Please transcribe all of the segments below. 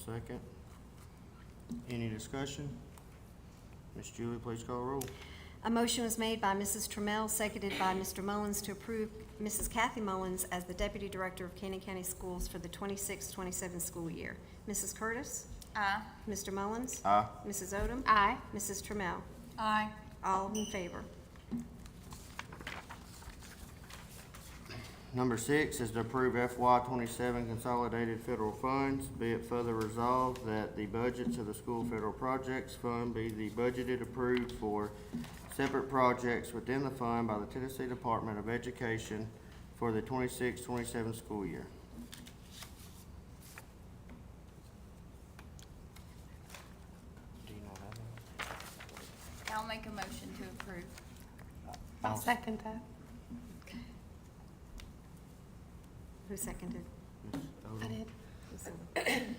second. Any discussion? Ms. Julie, please call the roll. A motion was made by Mrs. Trammell, seconded by Mr. Mullins, to approve Mrs. Kathy Mullins as the Deputy Director of Canyon County Schools for the 26-27 school year. Mrs. Curtis? Aye. Mr. Mullins? Aye. Mrs. Odom? Aye. Mrs. Trammell? Aye. All in favor. Number 6 is to approve FY 27 consolidated federal funds. Be it further resolved that the budgets of the school federal projects fund be the budgeted approved for separate projects within the fund by the Tennessee Department of Education for the 26-27 school year. Do you know that? I'll make a motion to approve. I'll second that. Who seconded? Ms. Odom?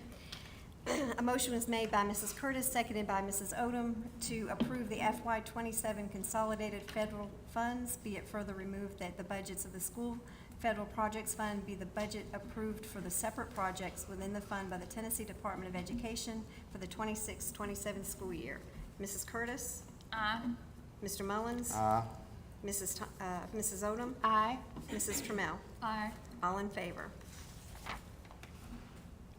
A motion was made by Mrs. Curtis, seconded by Mrs. Odom, to approve the FY 27 consolidated federal funds. Be it further removed that the budgets of the school federal projects fund be the budget approved for the separate projects within the fund by the Tennessee Department of Education for the 26-27 school year. Mrs. Curtis? Aye. Mr. Mullins? Aye. Mrs. Odom? Aye. Mrs. Trammell? Aye. All in favor.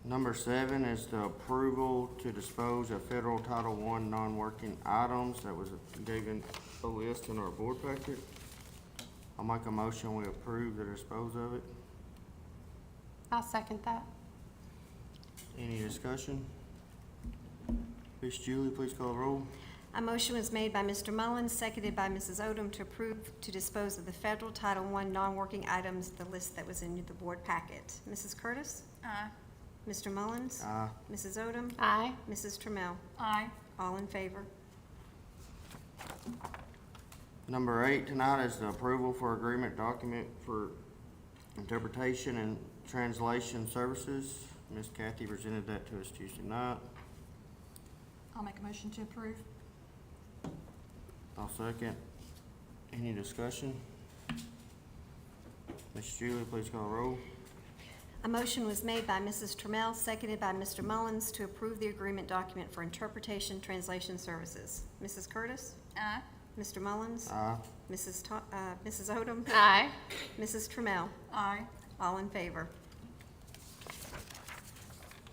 Number 7 is the approval to dispose of federal Title I non-working items. That was given a list in our board packet. I'll make a motion we approve the dispose of it. I'll second that. Any discussion? Ms. Julie, please call the roll. A motion was made by Mr. Mullins, seconded by Mrs. Odom, to approve to dispose of the federal Title I non-working items, the list that was in the board packet. Mrs. Curtis? Aye. Mr. Mullins? Aye. Mrs. Odom? Aye. Mrs. Trammell? Aye. All in favor. Number 8 tonight is the approval for agreement document for interpretation and translation services. Ms. Kathy presented that to us Tuesday night. I'll make a motion to approve. I'll second. Any discussion? Ms. Julie, please call the roll. A motion was made by Mrs. Trammell, seconded by Mr. Mullins, to approve the agreement document for interpretation translation services. Mrs. Curtis? Aye. Mr. Mullins? Aye. Mrs. Odom? Aye. Mrs. Trammell? Aye. All in favor.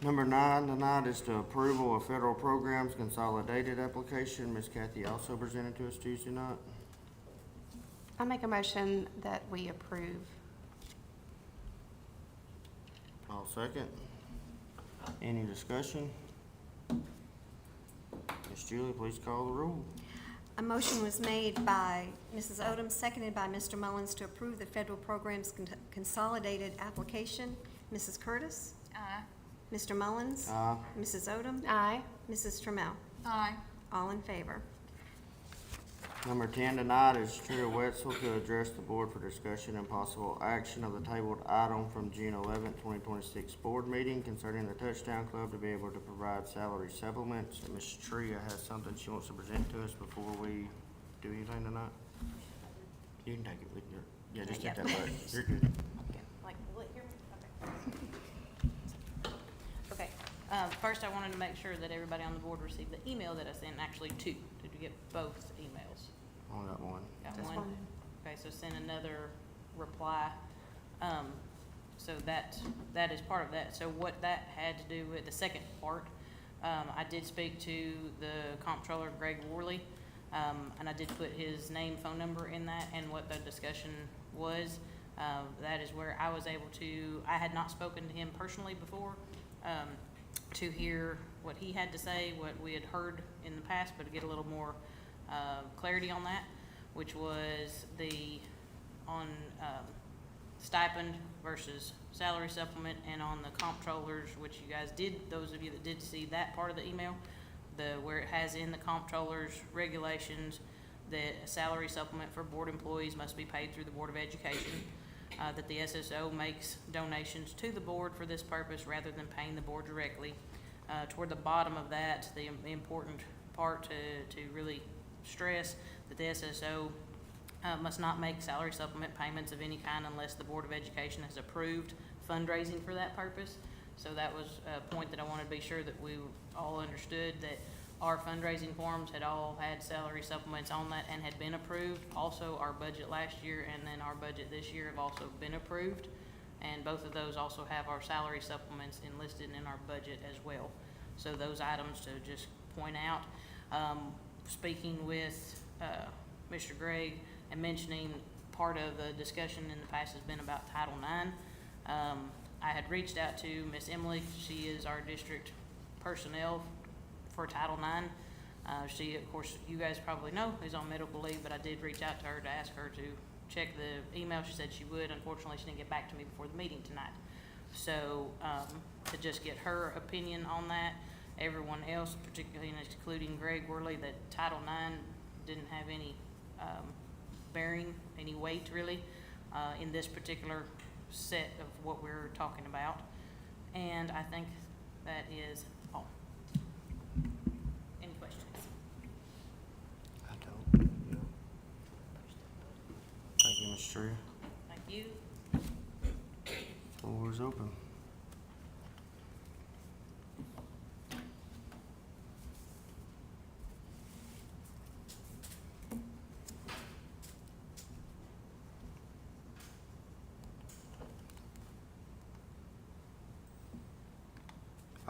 Number 9 tonight is the approval of federal programs consolidated application. Ms. Kathy also presented to us Tuesday night. I'll make a motion that we approve. I'll second. Any discussion? Ms. Julie, please call the roll. A motion was made by Mrs. Odom, seconded by Mr. Mullins, to approve the federal programs consolidated application. Mrs. Curtis? Aye. Mr. Mullins? Aye. Mrs. Odom? Aye. Mrs. Trammell? Aye. All in favor. Number 10 tonight is Tria Wetzel to address the board for discussion and possible action of the tabled item from June 11, 2026 board meeting concerning the Touchdown Club to be able to provide salary supplements. And Ms. Tria has something she wants to present to us before we do anything tonight. You can take it with you. Yeah, just take that button. You're good. Like, will it hear me? Okay. First, I wanted to make sure that everybody on the board received the email that I sent, actually two. Did you get both emails? Only got one. Got Just one? one. Okay, so send another reply. So that is part of that. So what that had to do with, the second part, I did speak to the comptroller, Greg Worley, and I did put his name, phone number in that and what the discussion was. That is where I was able to, I had not spoken to him personally before, to hear what he had to say, what we had heard in the past, but to get a little more clarity on that, which was on stipend versus salary supplement, and on the comptrollers, which you guys did, those of you that did see that part of the email, where it has in the comptrollers regulations that a salary supplement for board employees must be paid through the Board of Education, that the SSO makes donations to the board for this purpose rather than paying the board directly. Toward the bottom of that, the important part to really stress that the SSO must not make salary supplement payments of any kind unless the Board of Education has approved fundraising for that purpose. So that was a point that I wanted to be sure that we all understood, that our fundraising forms had all had salary supplements on that and had been approved. Also, our budget last year and then our budget this year have also been approved. And both of those also have our salary supplements enlisted in our budget as well. So those items to just point out. Speaking with Mr. Gregg and mentioning part of the discussion in the past has been about Title IX. I had reached out to Miss Emily. She is our district personnel for Title IX. She, of course, you guys probably know, is on medical leave, but I did reach out to her to ask her to check the email. She said she would. Unfortunately, she didn't get back to me before the meeting tonight. So to just get her opinion on that. Everyone else, particularly excluding Greg Worley, that Title IX didn't have any bearing, any weight really, in this particular set of what we're talking about. And I think that is all. Any questions? I don't. Yeah. Thank you, Ms. Tree. Thank you. Floor is open.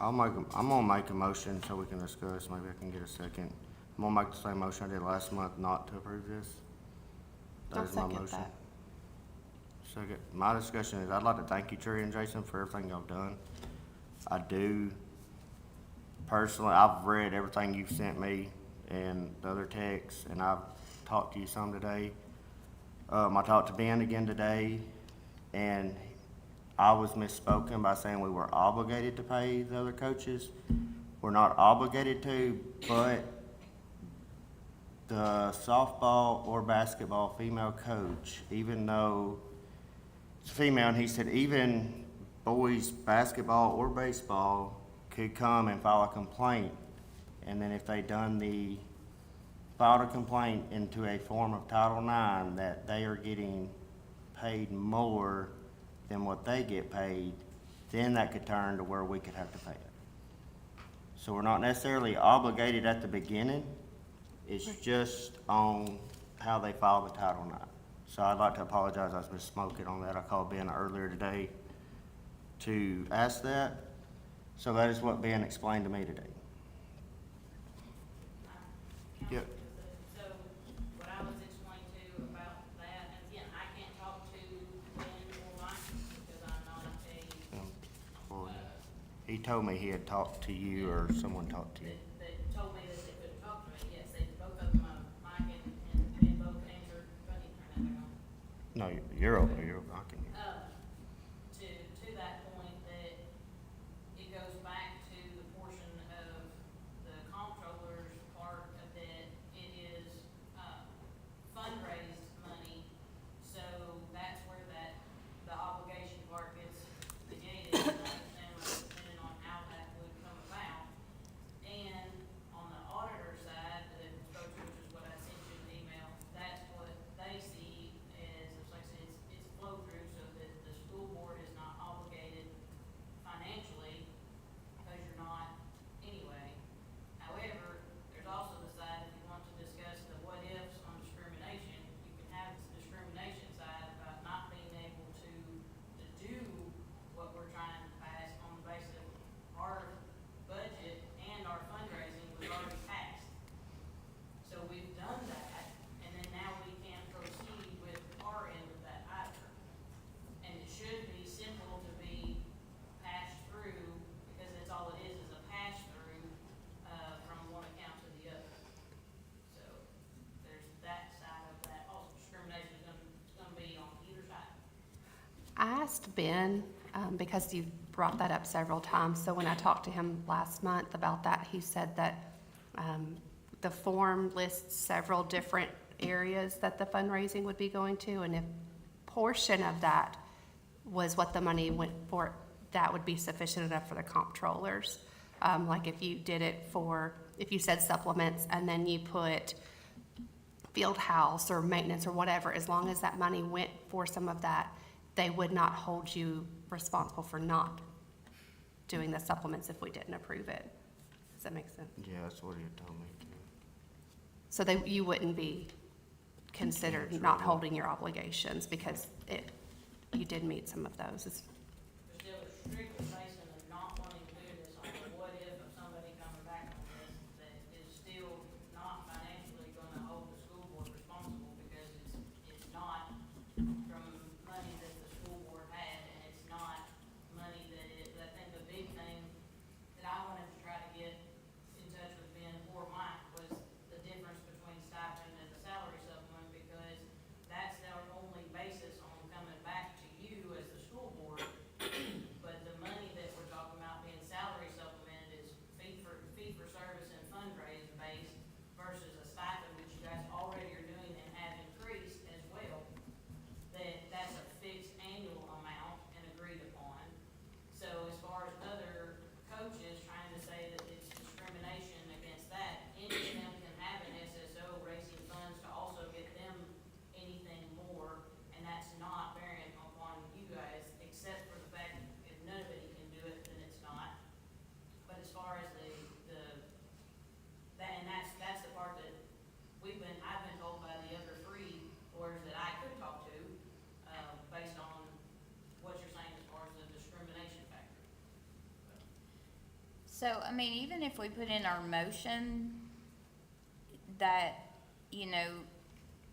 I'm gonna make a motion so we can discuss. Maybe I can get a second. I'm gonna make the same motion I did last month not to approve this. I'll That is my second motion. that. Second, my discussion is I'd like to thank you, Terry and Jason, for everything y'all done. I do personally, I've read everything you've sent me and the other texts, and I've talked to you some today. I talked to Ben again today, and I was misspoken by saying we were obligated to pay the other coaches. We're not obligated to, but the softball or basketball female coach, even though it's female, and he said even boys basketball or baseball could come and file a complaint. And then if they filed a complaint into a form of Title IX, that they are getting paid more than what they get paid, then that could turn to where we could have to pay it. So we're not necessarily obligated at the beginning. It's just on how they file the Title IX. So I'd like to apologize, I was misspoken on that. I called Ben earlier today to ask that. So that is what Ben explained to me today. Yep. So what I was explained to about that, and again, I can't talk to Ben or Mike because I'm not Well, he told me he had talked to you or someone talked to you. They told me that they couldn't talk to me. Yes, they, both of them, Mike and Ben both answered, but I need to turn that back on. No, you're over, I can hear. To that point, that it goes back to the portion of the comptroller's part of that, it is, fundraised money, so that's where the obligation part gets negated, and I understand, depending on how that would come about. And on the auditor side, the which is what I sent you in the email, that's what they see as, like I said, it's flow through, so that the school board is not obligated financially, because you're not anyway. However, there's also the side, if you want to discuss the what ifs on discrimination, you can have the discrimination side about not being able to do what we're trying to pass on the basis of our budget and our fundraising was already passed. So we've done that, and then now we can proceed with our end of that either. And it should be simple to be passed through, because that's all it is a pass-through, from one account to the other. So there's that side of that. Also, discrimination is gonna be on either side. I asked Ben, because you brought that up several times, so when I talked to him last month about that, he said that the form lists several different areas that the fundraising would be going to, and if portion of that was what the money went for, that would be sufficient enough for the comptrollers. Like if you did it for, if you said supplements and then you put field house or maintenance or whatever, as long as that money went for some of that, they would not hold you responsible for not doing the supplements if we didn't approve it. Does that make sense? Yeah, that's what he had told me too. So you wouldn't be considered Can't not trouble. holding your obligations because you did meet some of those. They're still strictly based on not wanting to do this on the what if of somebody coming back on this, that is still not financially gonna hold the school board responsible because it's not from money that the school board had, and it's not money that I think the big thing that I wanted to try to get in touch with Ben or Mike was the difference between stipend and the salary supplement, because that's their only basis on coming back to you as the school board. But the money that we're talking about being salary supplement is fee for service and fundraise based versus a stipend, which you guys already are doing and have increased as well. That's a fixed annual amount and agreed upon. So as far as other coaches trying to say that it's discrimination against that, any of them can have an SSO raising funds to also get them anything more, and that's not variant upon you guys, except for the fact that if nobody can do it, then it's not. But as far as that's the part that I've been told by the other three boards that I could talk to, based on what you're saying as far as the discrimination factor. So, I mean, even if we put in our motion that,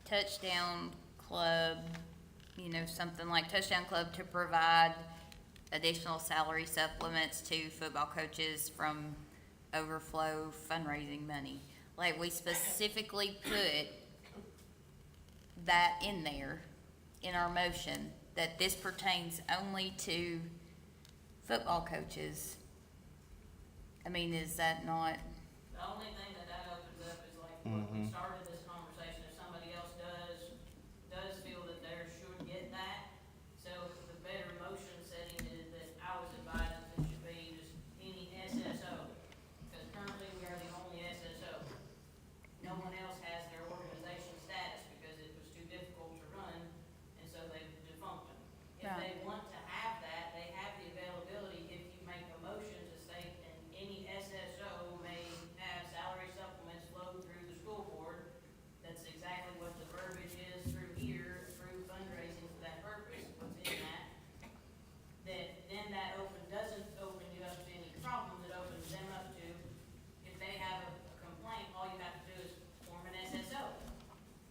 Touchdown Club, something like Touchdown Club to provide additional salary supplements to football coaches from overflow fundraising money. Like, we specifically put that in there, in our motion, that this pertains only to football coaches. I mean, is that not, The only thing that opens up is like, when we started this conversation, if somebody else does feel that they should get that. So the better motion setting is that I was advised it should be just any SSO, because currently we are the only SSO. No one else has their organization status because it was too difficult to run, and so they defunct them. If Right. they want to have that, they have the availability if you make a motion to state, and any SSO may have salary supplements flow through the school board. That's exactly what the verbiage is through here, through fundraising for that purpose, what's in that. Then that doesn't open you up to any problem, it opens them up to, if they have a complaint, all you have to do is form an SSO.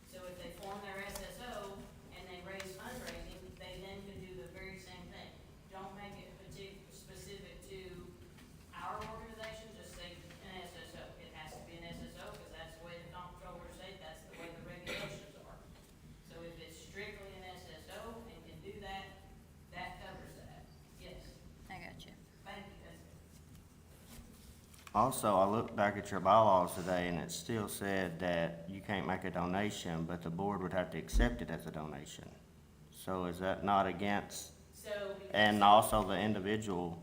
So if they form their SSO and they raise fundraising, they then can do the very same thing. Don't make it specific to our organization, just say an SSO. It has to be an SSO because that's the way the comptroller said, that's the way the regulations are. So if it's strictly an SSO and can do that, that covers that. Yes, I got you. thank you, that's it. Also, I looked back at your bylaws today and it still said that you can't make a donation, but the board would have to accept it as a donation. So is that not against, So because and also the individual,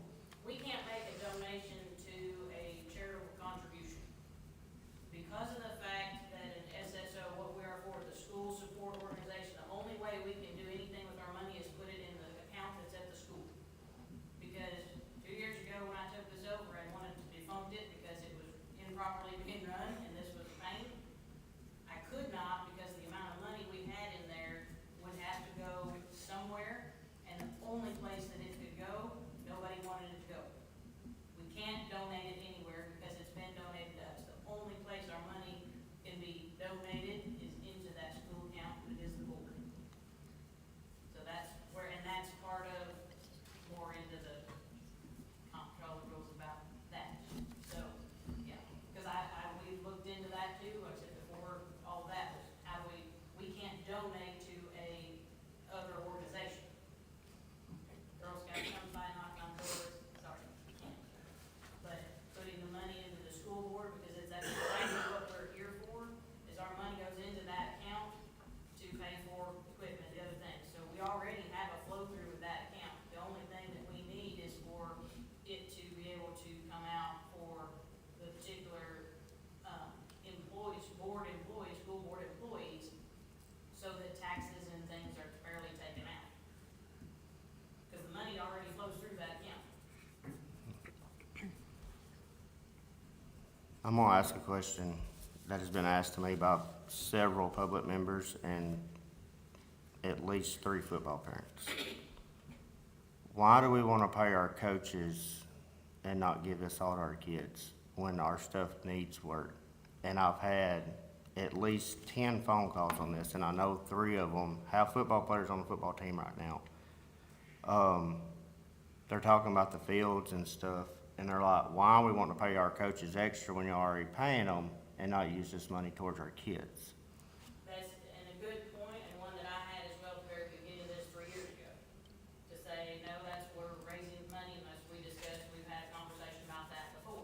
we can't make a donation to a charitable contribution. Because of the fact that an SSO, what we are for, the school support organization, the only way we can do anything with our money is put it in the account that's at the school. Because 2 years ago, when I took this over and wanted to defunct it because it was improperly being run and this was a pain, I could not because the amount of money we had in there would have to go somewhere, and the only place that it could go, nobody wanted it to go. We can't donate it anywhere because it's been donated to us. The only place our money can be donated is into that school account, that is the board. So that's where, and that's part of, more into the comptroller rules about that. So, yeah, because we I'm gonna ask a question that has been asked to me by several public members and at least 3 football parents. Why do we wanna pay our coaches and not give this all to our kids when our stuff needs work? And I've had at least 10 phone calls on this, and I know 3 of them have football players on the football team right now. They're talking about the fields and stuff, and they're like, why are we wanting to pay our coaches extra when you're already paying them and not use this money towards our kids? That's, and a good point, and one that I had as well at the very beginning of this 3 years ago. To say, no, that's, we're raising money, and as we discussed, we've had a conversation about that before.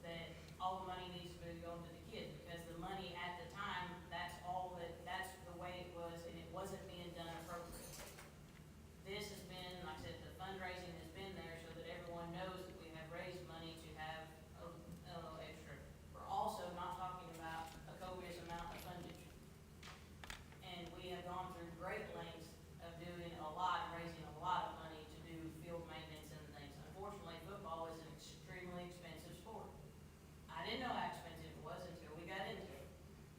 That all the money needs to be going to the kids, because the money at the time, that's all that, that's the way it was, and it wasn't being done appropriately. This has been, like I said, the fundraising has been there so that everyone knows that we have raised money to have a little extra. We're also not talking about a copious amount of fundage. And we have gone through great lengths of doing a lot, raising a lot of money to do field maintenance and things. Unfortunately, football is an extremely expensive sport. I didn't know how expensive it was until we got into it.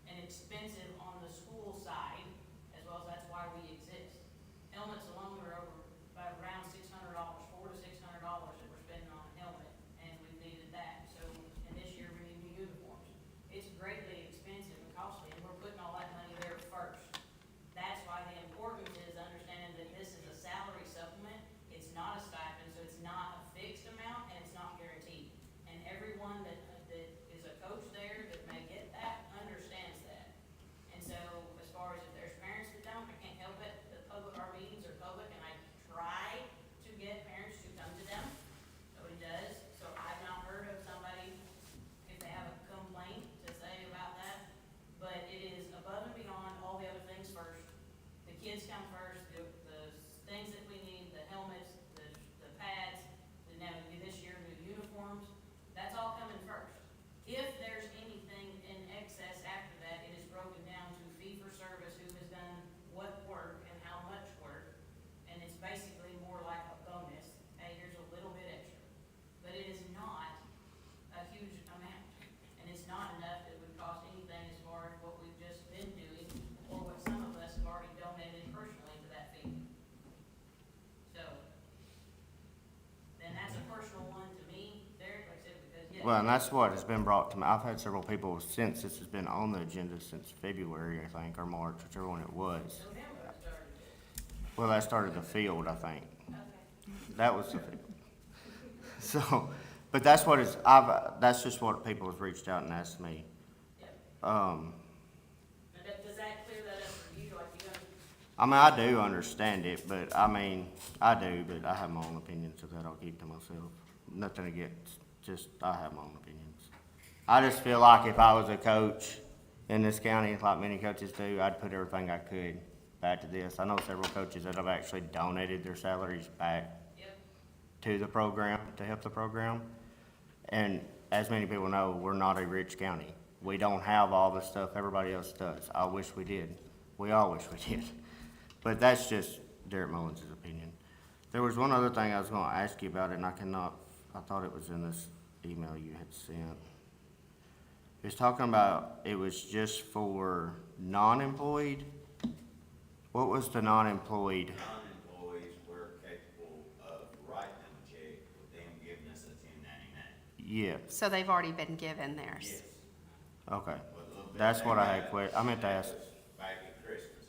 And expensive on the school side, as well as that's why we exist. Helmets alone are over by around $600, $400 to $600 that we're spending on a helmet, and we've needed that. So, and this year we need new uniforms. It's greatly expensive and costly, and we're putting all that money there first. That's why the importance is understanding that this is a salary supplement. It's not a stipend, so it's not a fixed amount, and it's not guaranteed. And everyone that is a coach there that may get that understands that. And so, as far as if there's parents that don't, I can't help it, our meetings are public, and I try to get parents to come to them. Nobody does, so I've not heard of somebody, if they have a complaint, to say about that. But it is above and beyond all the other things first. The kids come first, the things that we need, the helmets, the pads, now this year, new uniforms, that's all coming first. If there's anything in excess after that, it is broken down to fee for service, who has done what work and how much work, and it's basically more like a bonus. Hey, here's a little bit extra. But it is not a huge amount, and it's not enough that would cost anything as far as what we've just been doing, or what some of us have already donated personally to that fee. So, then that's a personal one to me, Derek, like I said, because, yeah. Well, and that's what has been brought to me. I've had several people since this has been on the agenda since February, I think, or March, whichever one it was. November I started it. Well, that started the field, I think. Okay. That was the field. So, but that's what it's, that's just what people have reached out and asked me. Yep. Um, And does that clear that up for you, like you don't? I mean, I do understand it, but I mean, I do, but I have my own opinions of that. I'll keep to myself. Nothing against, just, I have my own opinions. I just feel like if I was a coach in this county, like many coaches do, I'd put everything I could back to this. I know several coaches that have actually donated their salaries back Yep. to the program, to help the program. And as many people know, we're not a rich county. We don't have all the stuff everybody else does. I wish we did. We all wish we did. But that's just Derek Mullins' opinion. There was one other thing I was gonna ask you about, and I thought it was in this email you had sent. It was talking about, it was just for non-employed. What was the non-employed? Non-employees, we're capable of writing them a check with them giving us a 1099. Yeah, So they've already been given theirs. Yes. okay. With a little bit That's they what I got, had I meant to ask. that was back at Christmas.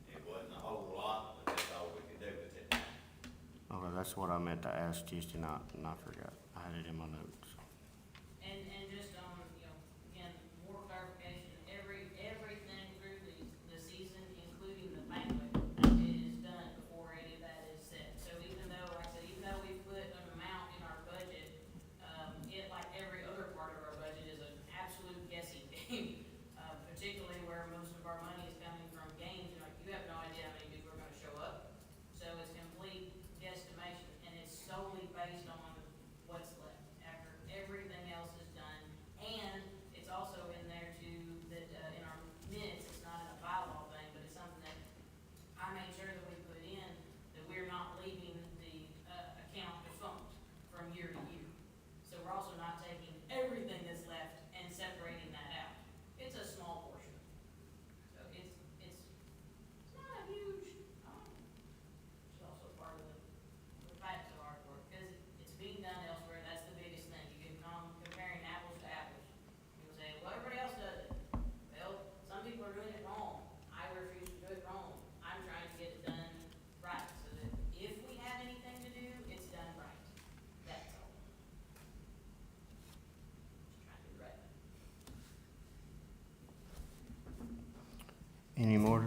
It wasn't a whole lot, but that's all we could do with it. Okay, that's what I meant to ask Tuesday night, and I forgot. I had it in my notes. And just on, again, more clarification, everything through the season, including the banquet, is done before any of that is set. So even though, like I said, even though we put an amount in our budget, it, like every other part of our budget, is an absolute guessing game. Particularly where most of our money is coming from games, you have no idea how many people are gonna show up. So it's complete guesstimation, and it's solely based on what's left after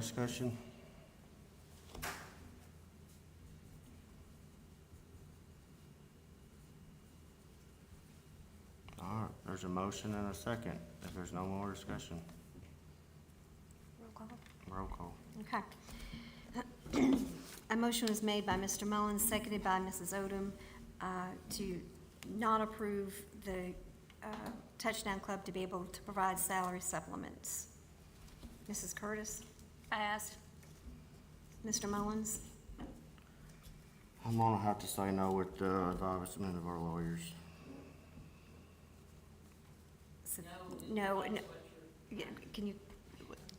discussion? All right, there's a motion and a second. If there's no more discussion, Roll call. roll call. Okay. A motion was made by Mr. Mullins, seconded by Mrs. Odom, to not approve the Touchdown Club to be able to provide salary supplements. Mrs. Curtis? Pass. Mr. Mullins? I'm gonna have to say no with the advisement of our lawyers. So- No, no. Yeah, can you,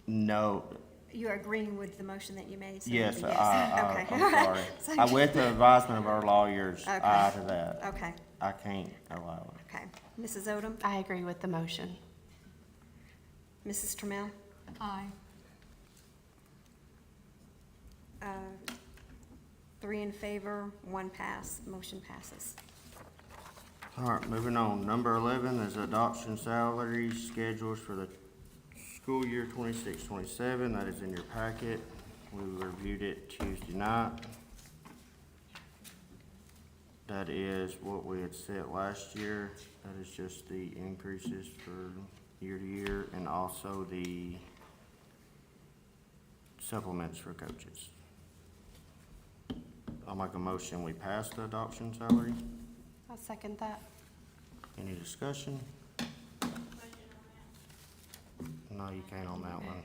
No, you're agreeing with the motion that you made? so yes, maybe I'm Okay. sorry. With the advisement of our lawyers, Okay. aye to that. Okay, I can't allow it. okay. Mrs. Odom? I agree with the motion. Mrs. Trammell? Aye. 3 in favor, 1 pass, motion passes. All right, moving on. Number 11 is adoption salary schedules for the school year 26-27. That is in your packet. We reviewed it Tuesday night. That is what we had set last year. That is just the increases for year to year and also the supplements for coaches. I'll make a motion, we pass the adoption salary. I'll second that. Any discussion? No, you can't on that one.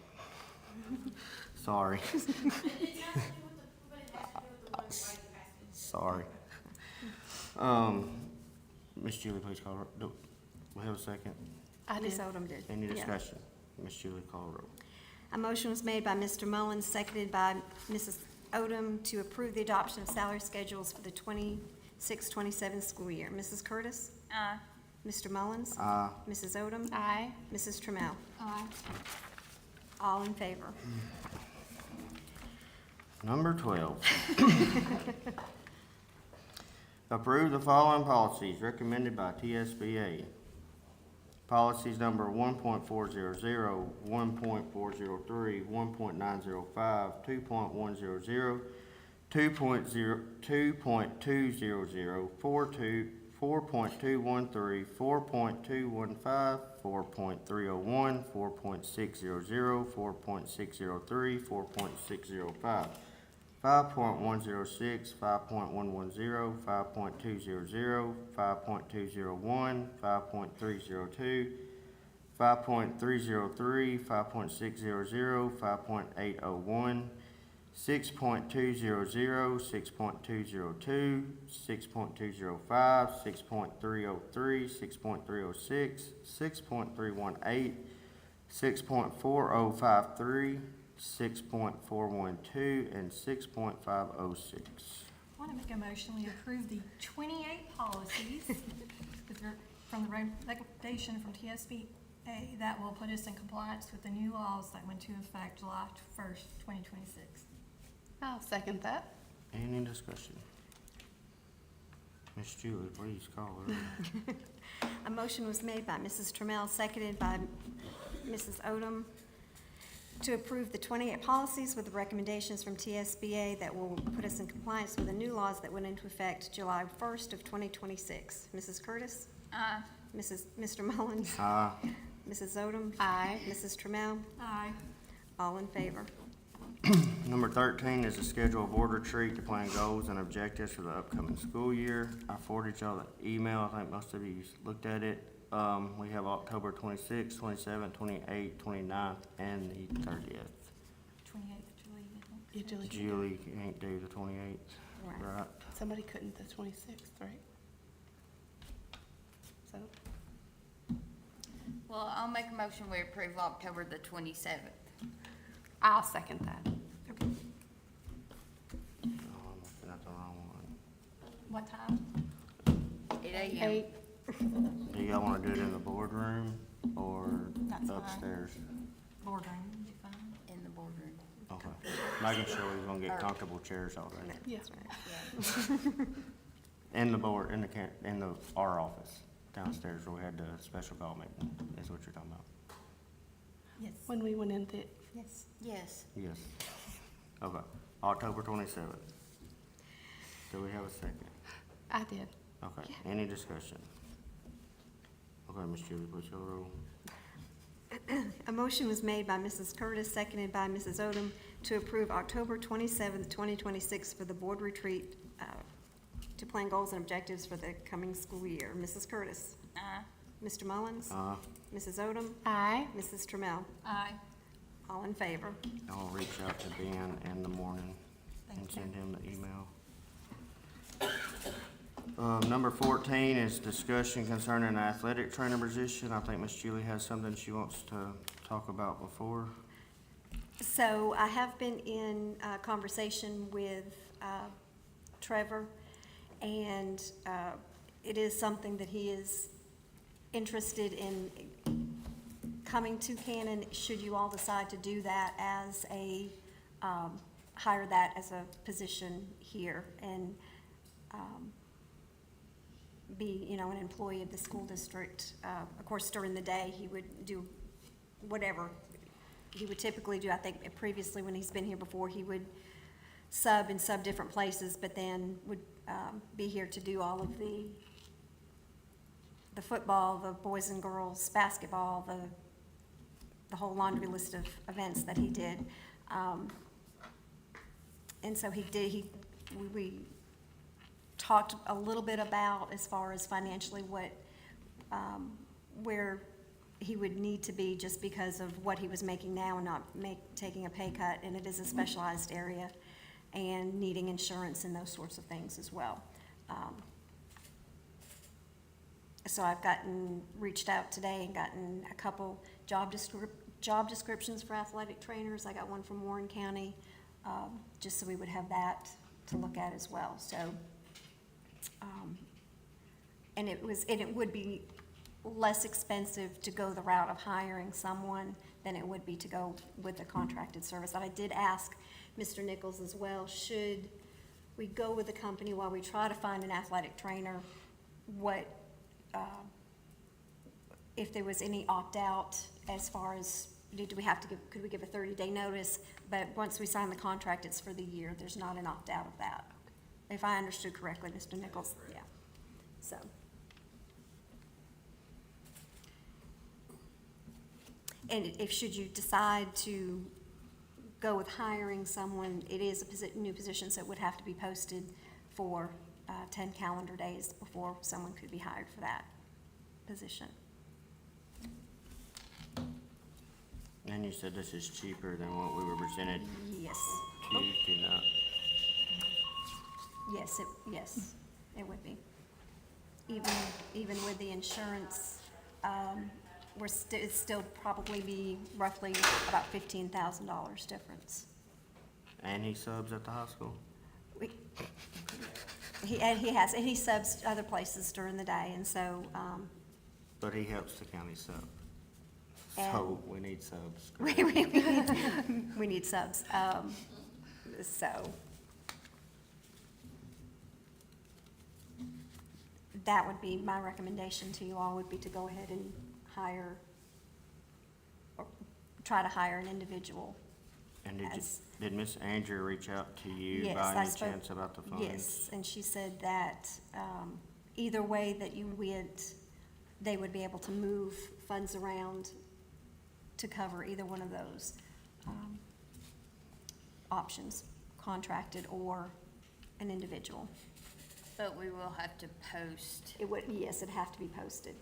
Sorry. Sorry. Ms. Julie, please call, do we have a second? I Ms. did. Odom did. Any Yeah. discussion? Ms. Julie, call roll. A motion was made by Mr. Mullins, seconded by Mrs. Odom, to approve the adoption of salary schedules for the 26-27 school year. Mrs. Curtis? Aye. Mr. Mullins? Aye. Mrs. Odom? Aye. Mrs. Trammell? Aye. All in favor? Number 12. Approve the following policies recommended by TSBA. Policies number 1.400, 1.403, 1.905, 2.100, 2.200, 4.213, 4.215, 4.301, 4.600, 4.603, 4.605, 5.106, 5.110, 5.200, 5.201, 5.302, 5.303, 5.600, 5.801, 6.200, 6.202, 6.205, 6.303, 6.306, 6.318, 6.4053, 6.412, and 6.506. I want to make a motion, we approve the 28 policies from the recommendation from TSBA that will put us in compliance with the new laws that went into effect July 1st, 2026. I'll second that. Any discussion? Ms. Julie, please call her. A motion was made by Mrs. Trammell, seconded by Mrs. Odom, to approve the 28 policies with the recommendations from TSBA that will put us in compliance with the new laws that went into effect July 1st of 2026. Mrs. Curtis? Aye. Mr. Mullins? Aye. Mrs. Odom? Aye. Mrs. Trammell? Aye. All in favor? Number 13 is a schedule of board retreat to plan goals and objectives for the upcoming school year. I forwarded y'all the email. I think most of you looked at it. We have October 26th, 27th, 28th, 29th, and the 30th. 28th, Julie, I think. You Julie. Julie can't do the 28th, Right. right? Somebody couldn't the 26th, right? So, Well, I'll make a motion, we approve October the 27th. I'll second that. Oh, I'm looking at the wrong one. What time? 8 a.m. 8. Do y'all wanna do it in the boardroom or That's fine. upstairs? Boardroom would be fine. in the boardroom. Okay. Making sure we're gonna get comfortable chairs all day. Yes. In the board, in the our office downstairs where we had the special call meeting, is what you're talking about. Yes. when we went into, Yes. Yes. Yes. Okay, October 27th. Do we have a second? I did. Okay, any discussion? Okay, Ms. Julie, please call the roll. A motion was made by Mrs. Curtis, seconded by Mrs. Odom, to approve October 27th, 2026 for the board retreat to plan goals and objectives for the coming school year. Mrs. Curtis? Aye. Mr. Mullins? Mrs. Odom? Aye. Mrs. Trammell? Aye. All in favor? I'll reach out to Ben in the morning and Thank you. send him the email. Number 14 is discussion concerning an athletic trainer position. I think Ms. Julie has something she wants to talk about before. So I have been in conversation with Trevor, and it is something that he is interested in coming to Cannon, should you all decide to do that as a, hire that as a position here, and be, you know, an employee of the school district. Of course, during the day, he would do whatever he would typically do. I think previously, when he's been here before, he would sub different places, but then would be here to do all of the football, the boys and girls basketball, the whole laundry list of events that he did. And so we talked a little bit about, as far as financially, what, where he would need to be, just because of what he was making now and not taking a pay cut, and it is a specialized area, and needing insurance and those sorts of things as well. So I've reached out today and gotten a couple job descriptions for athletic trainers. I got one from Warren County, just so we would have that to look at as well, so. And it would be less expensive to go the route of hiring someone than it would be to go with a contracted service. And I did ask Mr. Nichols as well, should we go with a company while we try to find an athletic trainer, what, if there was any opt-out, as far as, could we give a 30-day notice? But once we sign the contract, it's for the year. There's not an opt-out of that. If I understood correctly, Mr. Nichols, yeah, so. And if, should you decide to go with hiring someone, it is a new position, so it would have to be posted for 10 calendar days before someone could be hired for that position. And you said this is cheaper than what we were presented Yes, to, do not? yes, it would be. Even with the insurance, it'd still probably be roughly about $15,000 difference. And he subs at the high school? He subs other places during the day, and so, But he helps the county sub. And- So we need subs. we need subs, so. That would be my recommendation to you all, would be to go ahead and hire, or try to hire an individual. And As- did Miss Andrew reach out to you Yes, by I any spoke- chance about the funds? Yes, and she said that either way that you went, they would be able to move funds around to cover either one of those options, contracted or an individual. But we will have to post, It would, yes, it'd have to be posted.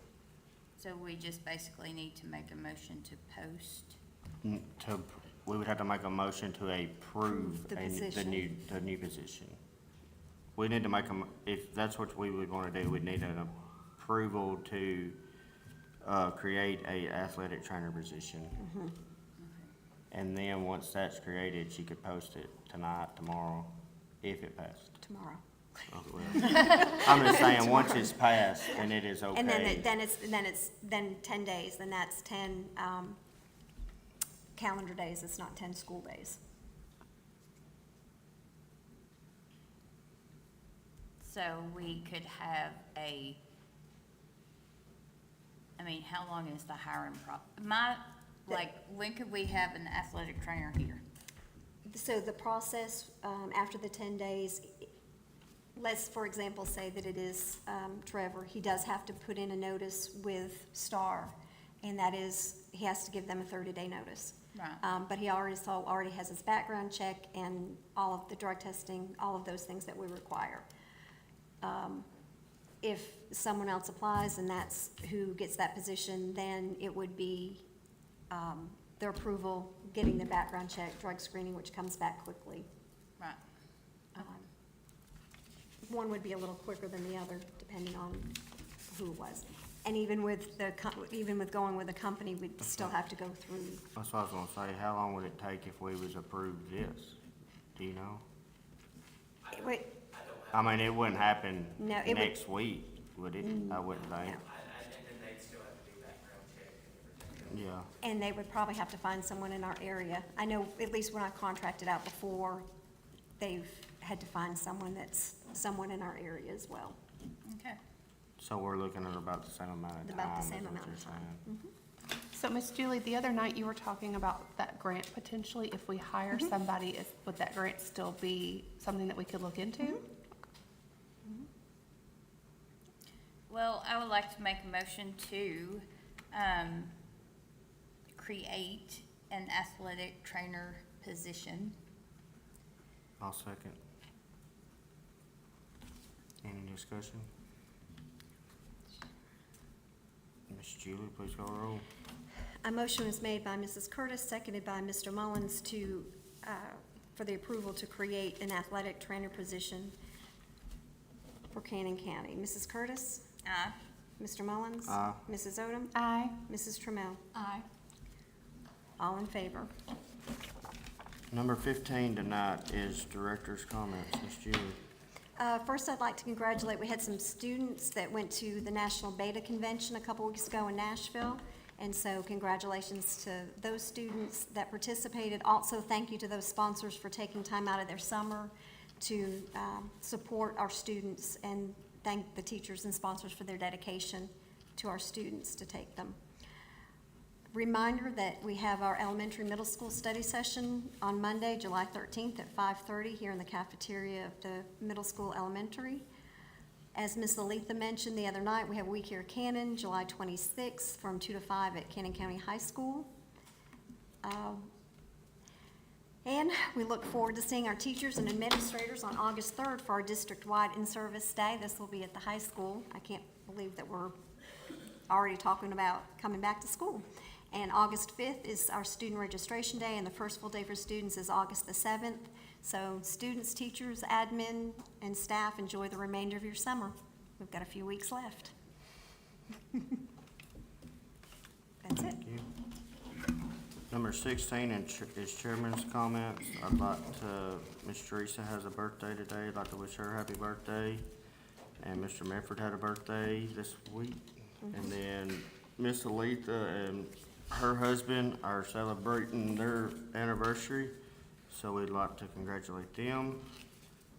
so we just basically need to make a motion to post. We would have to make a motion to approve The the position. new position. We need to make if that's what we would wanna do, we'd need an approval to, create a athletic trainer position. Mm-hmm. And then, once that's created, she could post it tonight, tomorrow, if it passed. Tomorrow. Oh, well. I'm just saying, once it's passed, then it is okay. And then 10 days, then that's 10 calendar days, it's not 10 school days. So we could have how long is the hiring Like, when could we have an athletic trainer here? So the process, after the 10 days, let's, for example, say that it is Trevor. He does have to put in a notice with Star, and that is, he has to give them a 30-day notice. Right. But he already has his background check and all of the drug testing, all of those things that we require. If someone else applies and that's who gets that position, then it would be their approval, getting the background check, drug screening, which comes back quickly. Right. One would be a little quicker than the other, depending on who it was. And even with going with a company, we'd still have to go through. That's what I was gonna say, how long would it take if we was approved this? Do you know? Wait, I mean, it wouldn't happen No, it would- next week, would it? I wouldn't think. no. And then they'd still have to do background check and everything. Yeah, And they would probably have to find someone in our area. I know, at least when I contracted out before, they've had to find someone that's someone in our area as well. Okay. so we're looking at about the same amount of time. About the is same what amount you're of time. saying. So Miss Julie, the other night you were talking about that grant potentially, if we hire somebody, would that grant still be something that we could look into? Well, I would like to make a motion to, create an athletic trainer position. I'll second. Any discussion? Miss Julie, please call the roll. A motion was made by Mrs. Curtis, seconded by Mr. Mullins to, for the approval to create an athletic trainer position for Cannon County. Mrs. Curtis? Aye. Mr. Mullins? Aye. Mrs. Odom? Aye. Mrs. Trammell? Aye. All in favor? Number 15 tonight is director's comments. Miss Julie. First, I'd like to congratulate, we had some students that went to the National Beta Convention a couple weeks ago in Nashville. And so congratulations to those students that participated. Also, thank you to those sponsors for taking time out of their summer to support our students, and thank the teachers and sponsors for their dedication to our students to take them. Reminder that we have our elementary middle school study session on Monday, July 13th at 5:30 here in the cafeteria of the middle school elementary. As Ms. Lalitha mentioned the other night, we have We Care Cannon, July 26th from 2 to 5 at Cannon County High School. And we look forward to seeing our teachers and administrators on August 3rd for our district-wide in-service day. This will be at the high school. I can't believe that we're already talking about coming back to school. And August 5th is our student registration day, and the first full day for students is August the 7th. So students, teachers, admin, and staff, enjoy the remainder of your summer. We've got a few weeks left. That's it. Thank you. Number 16 is chairman's comments. I'd like to, Miss Teresa has a birthday today. I'd like to wish her happy birthday. And Mr. Medford had a birthday this week. And then Miss Aletha and her husband are celebrating their anniversary, so we'd like to congratulate them.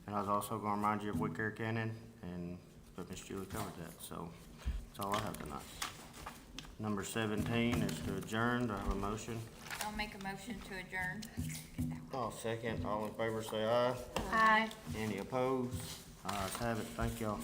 And I was also gonna remind you of We Care Cannon, but Miss Julie covered that, so that's all I have tonight. Number 17 is to adjourn. Do I have a motion? I'll make a motion to adjourn. I'll second. All in favor say aye. Aye. Any opposed? Ayes have it. Thank y'all.